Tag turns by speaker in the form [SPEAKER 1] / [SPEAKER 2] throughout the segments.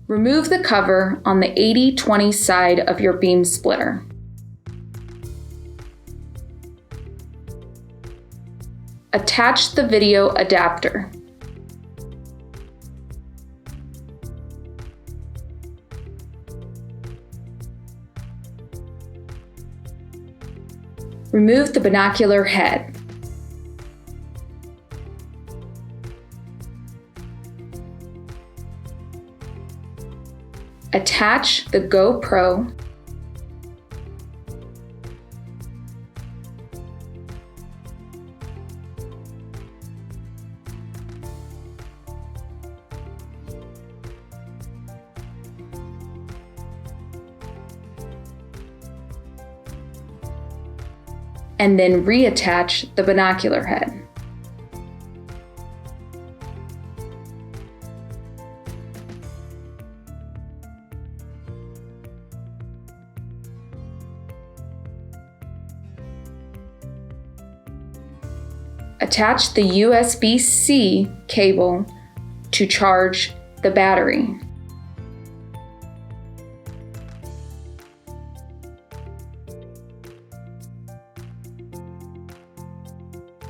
[SPEAKER 1] Remove the cover on the 80/20 side of your beam splitter. Attach the video adapter. Remove the binocular head. Attach the GoPro. And then reattach the binocular head. Attach the USB-C cable to charge the battery.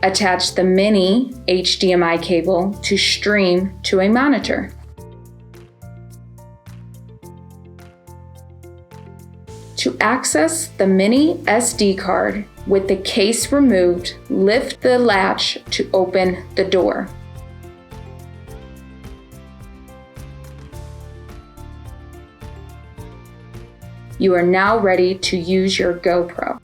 [SPEAKER 1] Attach the mini HDMI cable to stream to a monitor. To access the mini SD card with the case removed, lift the latch to open the door. You are now ready to use your GoPro.